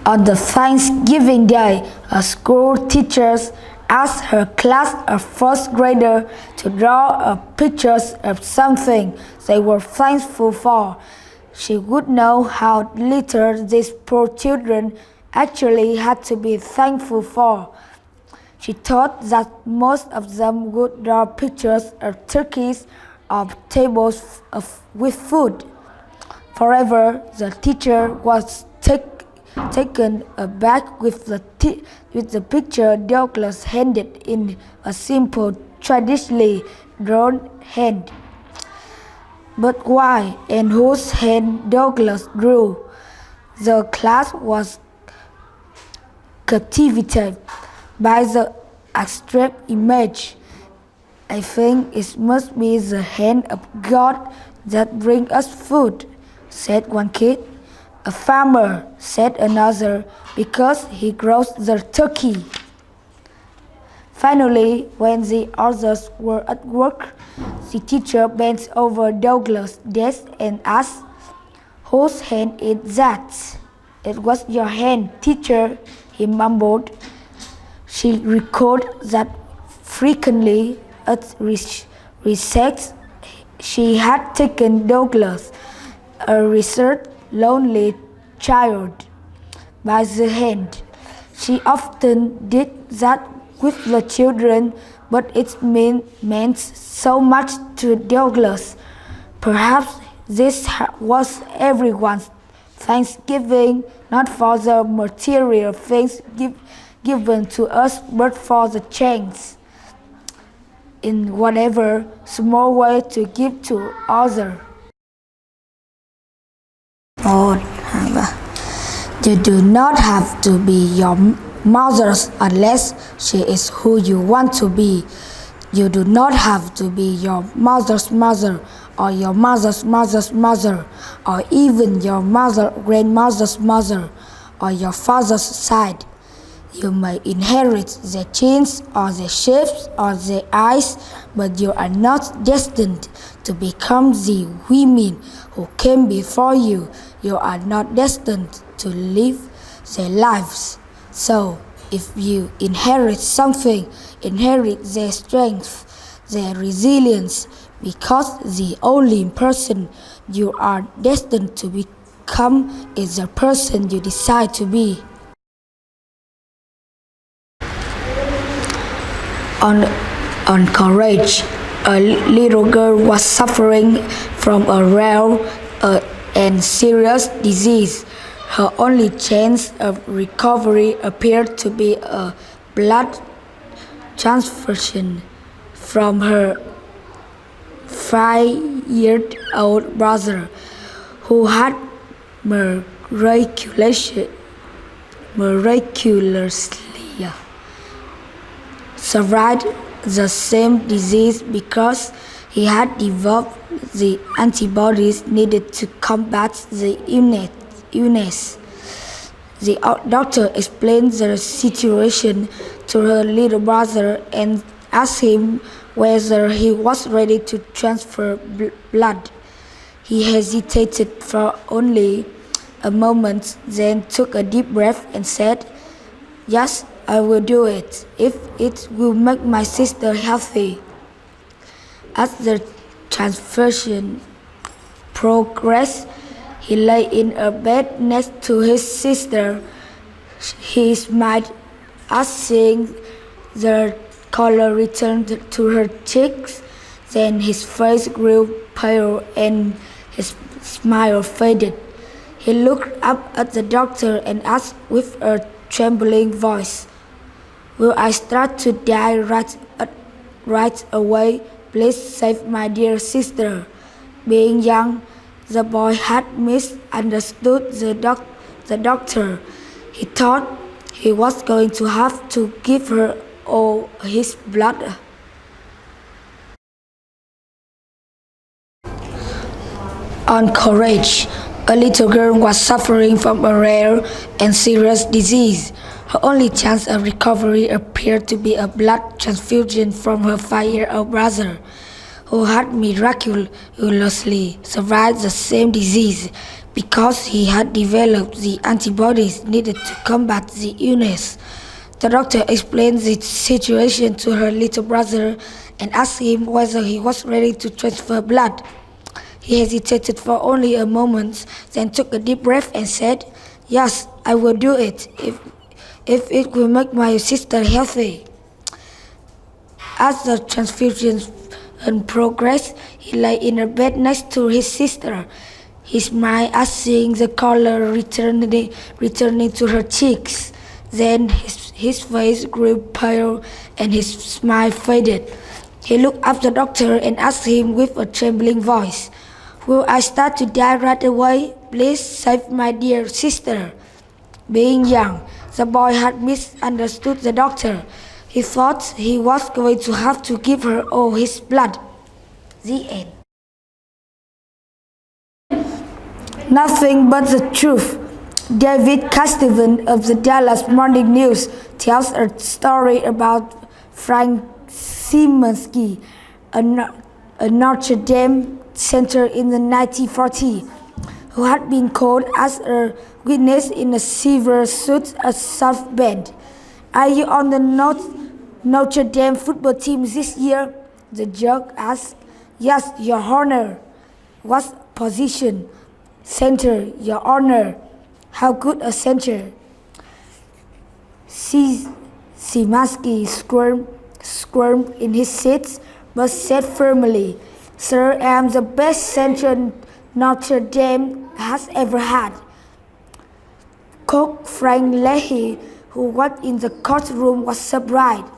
On the Thanksgiving Day, a school teacher asked her class of first grader to draw a picture of something they were thankful for. She would know how little these poor children actually had to be thankful for. She thought that most of them would draw pictures of turkeys or tables with food. However, the teacher was taken aback with the picture Douglas handed in a simple, traditionally drawn hand. But why and whose hand Douglas drew? The class was captivated by the abstract image. I think it must be the hand of God that brings us food, said one kid. A farmer, said another, because he grows the turkey. Finally, when the others were at work, the teacher bent over Douglas' desk and asked, "Whose hand is that?" "It was your hand, teacher," he mumbled. She recalled that frequently at recess she had taken Douglas, a reserved, lonely child, by the hand. She often did that with the children, but it meant so much to Douglas. Perhaps this was everyone's Thanksgiving, not for the material things given to us, but for the chance, in whatever small way, to give to others. You do not have to be your mother's unless she is who you want to be. You do not have to be your mother's mother or your mother's mother's mother or even your grandmother's mother or your father's side. You may inherit their chins or their shapes or their eyes, but you are not destined to become the women who came before you. You are not destined to live their lives. So, if you inherit something, inherit their strength, their resilience, because the only person you are destined to become is the person you decide to be. On courage, a little girl was suffering from a rare and serious disease. Her only chance of recovery appeared to be a blood transfusion from her 5-year-old brother, who had miraculously survived the same disease because he had developed the antibodies needed to combat the illness. The doctor explained the situation to her little brother and asked him whether he was ready to transfer blood. He hesitated for only a moment, then took a deep breath and said, "Yes, I will do it, if it will make my sister healthy." As the transfusion progressed, he lay in a bed next to his sister. He smiled as seeing the color returned to her cheeks. Then his face grew pale and his smile faded. He looked up at the doctor and asked with a trembling voice, "Will I start to die right away? Please save my dear sister." Being young, the boy had misunderstood the doctor. He thought he was going to have to give her all his blood. On courage, a little girl was suffering from a rare and serious disease. Her only chance of recovery appeared to be a blood transfusion from her 5-year-old brother, who had miraculously survived the same disease because he had developed the antibodies needed to combat the illness. The doctor explained the situation to her little brother and asked him whether he was ready to transfer blood. He hesitated for only a moment, then took a deep breath and said, "Yes, I will do it, if it will make my sister healthy." As the transfusion progressed, he lay in a bed next to his sister. He smiled at seeing the color returning to her cheeks. Then his face grew pale and his smile faded. He looked up the doctor and asked him with a trembling voice, "Will I start to die right away? Please save my dear sister." Being young, the boy had misunderstood the doctor. He thought he was going to have to give her all his blood. The end. Nothing but the truth. David Castivan of the Dallas Morning News tells a story about Frank Szymanski, a Notre Dame center in the 1940s, who had been called as a witness in a severe suit at South Bend. "Are you on the Notre Dame football team this year?" the judge asked. "Yes, Your Honor." "What position?" "Center, Your Honor." "How good a center?" Szymanski squirmed in his seat, but said firmly, "Sir, I am the best center Notre Dame has ever had." Coach Frank Leahy, who was in the courtroom, was surprised.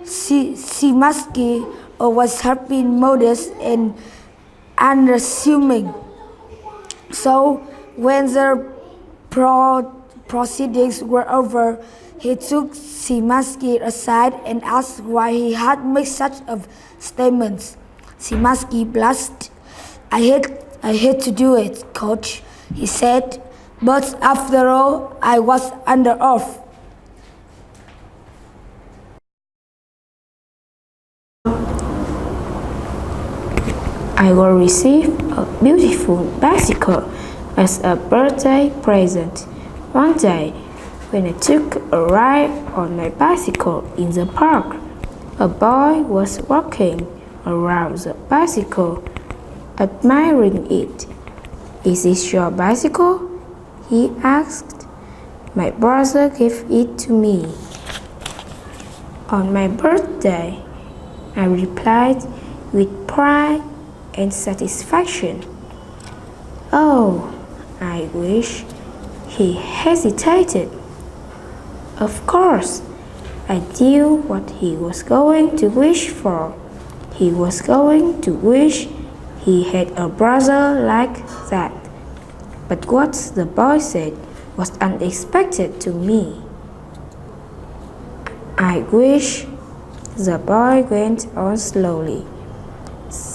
Szymanski always had been modest and unassuming. So when the proceedings were over, he took Szymanski aside and asked why he had made such a statement. Szymanski blushed. I hate to do it, Coach," he said, "but after all, I was under oath." I will receive a beautiful bicycle as a birthday present. One day, when I took a ride on my bicycle in the park, a boy was walking around the bicycle, admiring it. "Is this your bicycle?" he asked. "My brother gave it to me on my birthday," I replied with pride and satisfaction. "Oh, I wish," he hesitated. Of course, I knew what he was going to wish for. He was going to wish he had a brother like that. But what the boy said was unexpected to me. "I wish," the boy went on slowly,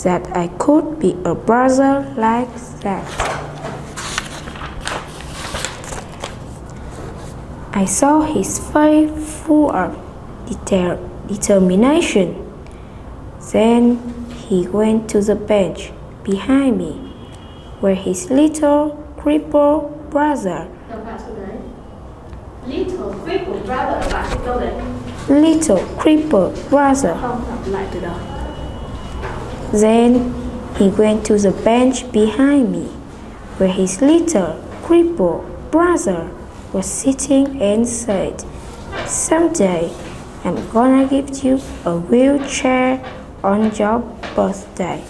"that I could be a brother like that." I saw his face full of determination. Then he went to the bench behind me, where his little crippled brother Then he went to the bench behind me, where his little crippled brother was sitting and said, "Someday I'm gonna give you a wheelchair on your birthday."